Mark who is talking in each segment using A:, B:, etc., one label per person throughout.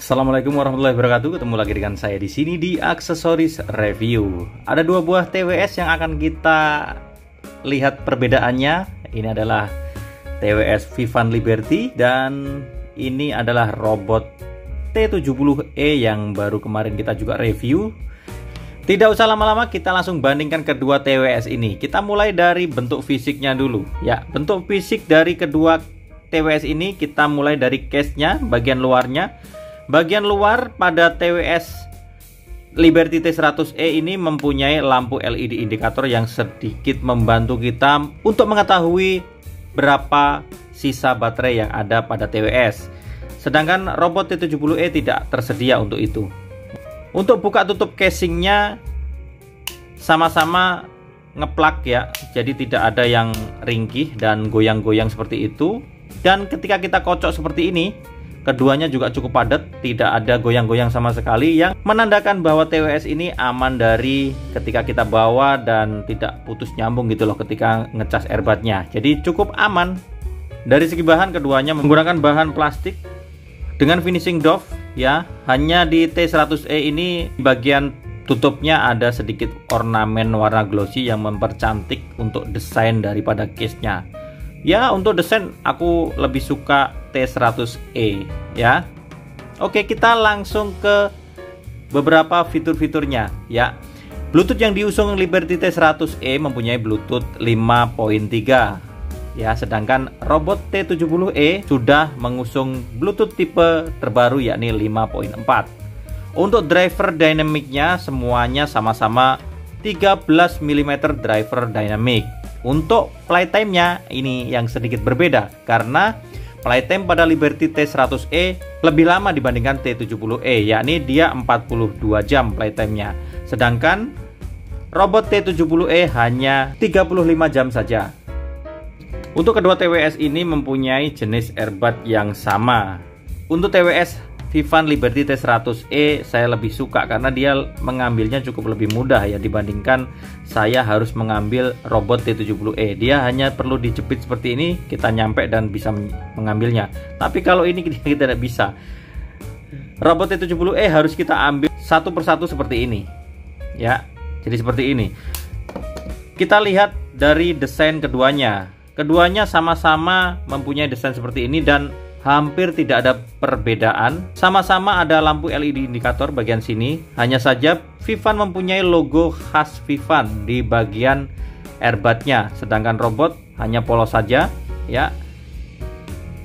A: Assalamualaikum warahmatullahi wabarakatuh. Ketemu lagi dengan saya di sini di Aksesoris Review. Ada dua buah TWS yang akan kita lihat perbedaannya. Ini adalah TWS Vivan Liberty dan ini adalah robot T70E yang baru kemarin kita juga review. Tidak usah lama-lama, kita langsung bandingkan kedua TWS ini. Kita mulai dari bentuk fisiknya dulu. Ya, bentuk fisik dari kedua TWS ini kita mulai dari case-nya, bagian luarnya. Bagian luar pada TWS Liberty T100E ini mempunyai lampu LED indikator yang sedikit membantu kita untuk mengetahui berapa sisa baterai yang ada pada TWS. Sedangkan robot T70E tidak tersedia untuk itu. Untuk buka tutup casingnya sama-sama ngeplak ya, jadi tidak ada yang ringkih dan goyang-goyang seperti itu. Dan ketika kita kocok seperti ini, keduanya juga cukup padat, tidak ada goyang-goyang sama sekali, yang menandakan bahwa TWS ini aman dari ketika kita bawa dan tidak putus nyambung gitu loh ketika ngecas airbagnya. Jadi cukup aman. Dari segi bahan, keduanya menggunakan bahan plastik dengan finishing doff ya. Hanya di T100E ini bagian tutupnya ada sedikit ornamen warna glossy yang mempercantik untuk desain daripada case-nya. Ya, untuk desain aku lebih suka T100E ya. Oke, kita langsung ke beberapa fitur-fiturnya ya. Bluetooth yang diusung Liberty T100E mempunyai Bluetooth 5.3 ya, sedangkan robot T70E sudah mengusung Bluetooth tipe terbaru yakni 5.4. Untuk driver dynamicnya semuanya sama-sama 13 mm driver dynamic. Untuk playtime-nya ini yang sedikit berbeda karena playtime pada Liberty T100E lebih lama dibandingkan T70E, yakni dia 42 jam playtime-nya. Sedangkan robot T70E hanya 35 jam saja. Untuk kedua TWS ini mempunyai jenis airbag yang sama. Untuk TWS Vivan Liberty T100E saya lebih suka karena dia mengambilnya cukup lebih mudah ya dibandingkan saya harus mengambil robot T70E. Dia hanya perlu dijepit seperti ini, kita nyampe dan bisa mengambilnya. Tapi kalau ini kita tidak bisa. Robot T70E harus kita ambil satu persatu seperti ini. Ya, jadi seperti ini. Kita lihat dari desain keduanya. Keduanya sama-sama mempunyai desain seperti ini dan hampir tidak ada perbedaan. Sama-sama ada lampu LED indikator bagian sini. Hanya saja Vivan mempunyai logo khas Vivan di bagian airbagnya, sedangkan robot hanya polos saja ya.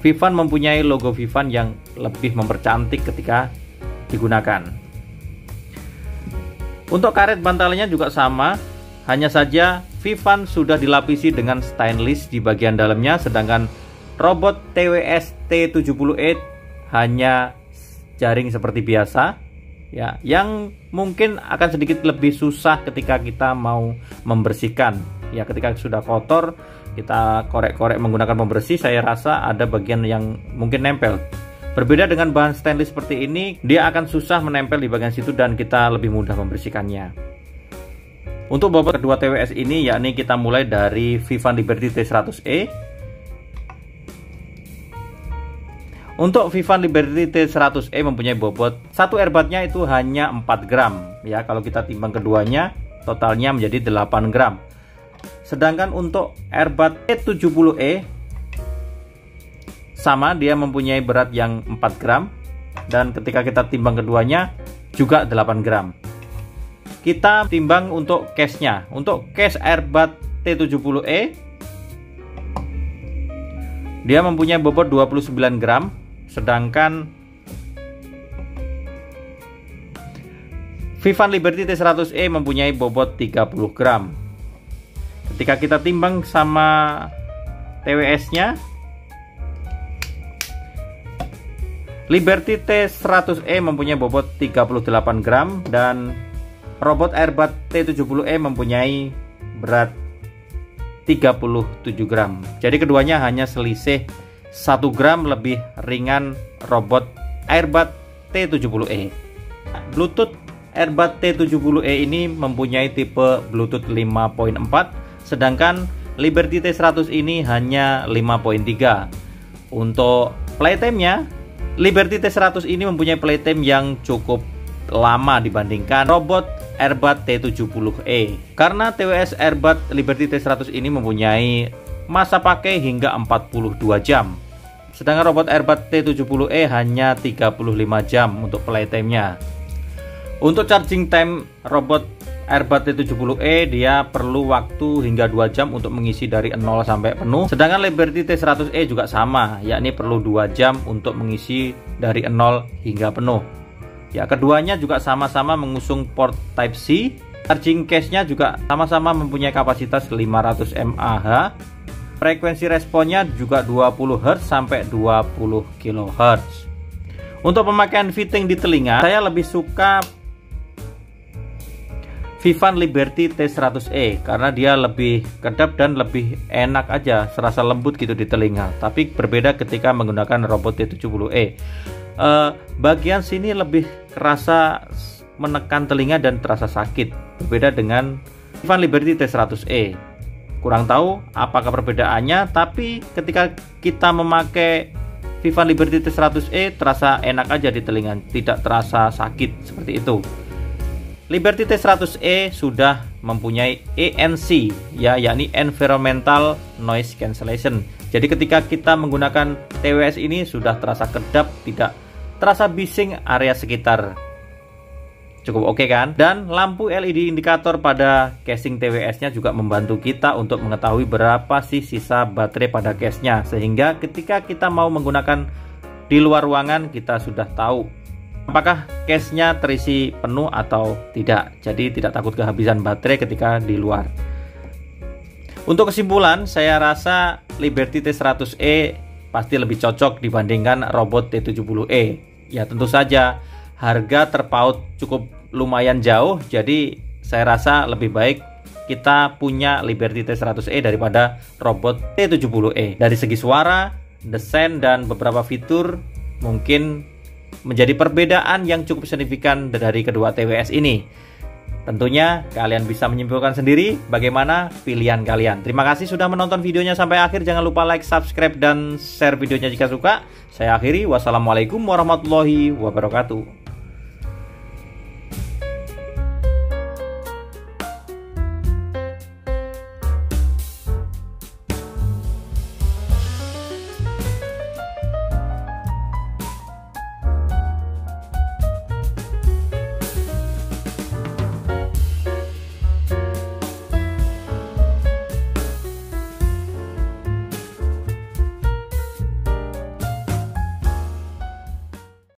A: Vivan mempunyai logo Vivan yang lebih mempercantik ketika digunakan. Untuk karet bantalnya juga sama, hanya saja Vivan sudah dilapisi dengan stainless di bagian dalamnya, sedangkan robot TWS T70E hanya jaring seperti biasa ya, yang mungkin akan sedikit lebih susah ketika kita mau membersihkan ya. Ketika sudah kotor kita korek-korek menggunakan pembersih, saya rasa ada bagian yang mungkin nempel. Berbeda dengan bahan stainless seperti ini, dia akan susah menempel di bagian situ dan kita lebih mudah membersihkannya. Untuk bobot kedua TWS ini yakni kita mulai dari Vivan Liberty T100E. Untuk Vivan Liberty T100E mempunyai bobot satu airbagnya itu hanya 4 gram ya. Kalau kita timbang keduanya totalnya menjadi 8 gram. Sedangkan untuk airbag T70E sama, dia mempunyai berat yang 4 gram dan ketika kita timbang keduanya juga 8 gram. Kita timbang untuk case-nya. Untuk case airbag T70E dia mempunyai bobot 29 gram, sedangkan Vivan Liberty T100E mempunyai bobot 30 gram. Ketika kita timbang sama TWS-nya, Liberty T100E mempunyai bobot 38 gram dan robot airbag T70E mempunyai berat 37 gram. Jadi keduanya hanya selisih 1 gram lebih ringan robot airbag T70E. Bluetooth airbag T70E ini mempunyai tipe Bluetooth 5.4, sedangkan Liberty T100 ini hanya 5.3. Untuk playtime-nya Liberty T100 ini mempunyai playtime yang cukup lama dibandingkan robot Airbat T70E. Karena TWS Airbat Liberty T100 ini mempunyai masa pakai hingga 42 jam. Sedangkan robot Airbat T70E hanya 35 jam untuk playtime-nya. Untuk charging time robot Airbat T70E dia perlu waktu hingga 2 jam untuk mengisi dari 0 sampai penuh. Sedangkan Liberty T100E juga sama, yakni perlu 2 jam untuk mengisi dari 0 hingga penuh. Ya, keduanya juga sama-sama mengusung port Type-C. Charging case-nya juga sama-sama mempunyai kapasitas 500 mAh. Frekuensi responnya juga 20 Hz sampai 20 kHz. Untuk pemakaian fitting di telinga, saya lebih suka Vivan Liberty T100E karena dia lebih kedap dan lebih enak aja, serasa lembut gitu di telinga. Tapi berbeda ketika menggunakan robot T70E. Bagian sini lebih kerasa menekan telinga dan terasa sakit, berbeda dengan Vivan Liberty T100E. Kurang tahu apakah perbedaannya, tapi ketika kita memakai Vivan Liberty T100E terasa enak aja di telinga, tidak terasa sakit seperti itu. Liberty T100E sudah mempunyai ANC, ya, yakni Environmental Noise Cancellation. Jadi ketika kita menggunakan TWS ini sudah terasa kedap, tidak terasa bising area sekitar. Cukup oke kan? Dan lampu LED indikator pada casing TWS-nya juga membantu kita untuk mengetahui berapa sih sisa baterai pada case-nya, sehingga ketika kita mau menggunakan di luar ruangan kita sudah tahu apakah case-nya terisi penuh atau tidak. Jadi tidak takut kehabisan baterai ketika di luar. Untuk kesimpulan, saya rasa Liberty T100E pasti lebih cocok dibandingkan robot T70E. Ya tentu saja harga terpaut cukup lumayan jauh, jadi saya rasa lebih baik kita punya Liberty T100E daripada robot T70E. Dari segi suara, desain, dan beberapa fitur mungkin menjadi perbedaan yang cukup signifikan dari kedua TWS ini. Tentunya kalian bisa menyimpulkan sendiri bagaimana pilihan kalian. Terima kasih sudah menonton videonya sampai akhir. Jangan lupa like, subscribe, dan share videonya jika suka. Saya akhiri. Wassalamualaikum warahmatullahi wabarakatuh.